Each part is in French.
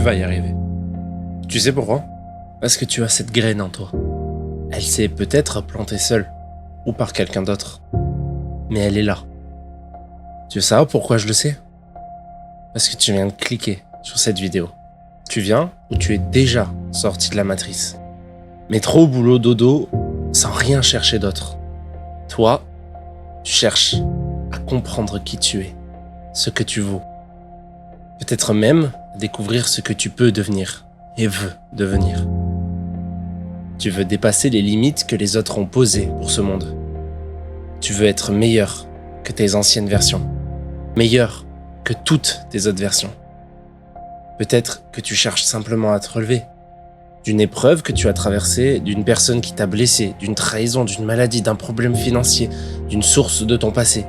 vas y arriver. Tu sais pourquoi? Parce que tu as cette graine en toi. Elle s'est peut-être plantée seule, ou par quelqu'un d'autre. Mais elle est là. Tu veux savoir pourquoi je le sais? Parce que tu viens de cliquer sur cette vidéo. Tu viens ou tu es déjà sorti de la matrice. Mais trop boulot dodo, sans rien chercher d'autre. Toi, tu cherches à comprendre qui tu es, ce que tu vaux. Peut-être même à découvrir ce que tu peux devenir et veux devenir. Tu veux dépasser les limites que les autres ont posées pour ce monde. Tu veux être meilleur que tes anciennes versions, meilleur que toutes tes autres versions. Peut-être que tu cherches simplement à te relever d'une épreuve que tu as traversée, d'une personne qui t'a blessé, d'une trahison, d'une maladie, d'un problème financier, d'une source de ton passé.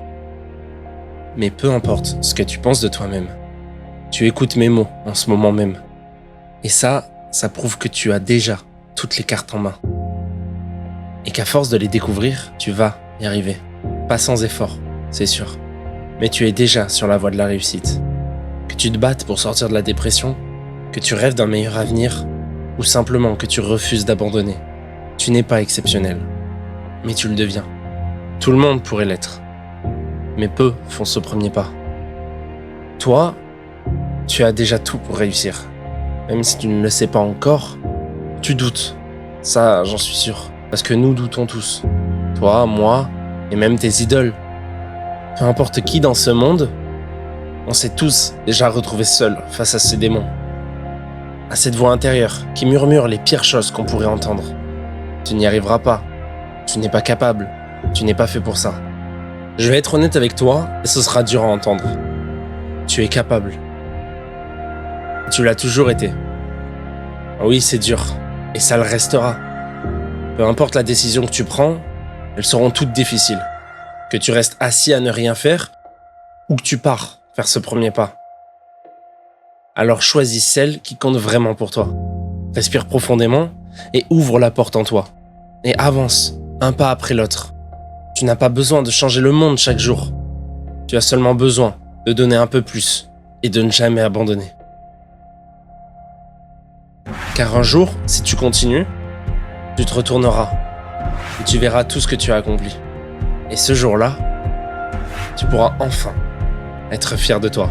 Mais peu importe ce que tu penses de toi-même, tu écoutes mes mots en ce moment même. Et ça prouve que tu as déjà toutes les cartes en main. Et qu'à force de les découvrir, tu vas y arriver. Pas sans effort, c'est sûr. Mais tu es déjà sur la voie de la réussite. Que tu te battes pour sortir de la dépression, que tu rêves d'un meilleur avenir, ou simplement que tu refuses d'abandonner. Tu n'es pas exceptionnel, mais tu le deviens. Tout le monde pourrait l'être, mais peu font ce premier pas. Toi, tu as déjà tout pour réussir. Même si tu ne le sais pas encore, tu doutes. Ça, j'en suis sûr. Parce que nous doutons tous. Toi, moi, et même tes idoles. Peu importe qui dans ce monde, on s'est tous déjà retrouvés seuls face à ces démons. À cette voix intérieure qui murmure les pires choses qu'on pourrait entendre. Tu n'y arriveras pas. Tu n'es pas capable. Tu n'es pas fait pour ça. Je vais être honnête avec toi et ce sera dur à entendre. Tu es capable. Tu l'as toujours été. Oui, c'est dur. Et ça le restera. Peu importe la décision que tu prends, elles seront toutes difficiles. Que tu restes assis à ne rien faire ou que tu pars faire ce premier pas. Alors choisis celle qui compte vraiment pour toi. Respire profondément et ouvre la porte en toi. Et avance, un pas après l'autre. Tu n'as pas besoin de changer le monde chaque jour. Tu as seulement besoin de donner un peu plus et de ne jamais abandonner. Car un jour, si tu continues, tu te retourneras et tu verras tout ce que tu as accompli. Et ce jour-là, tu pourras enfin être fier de toi.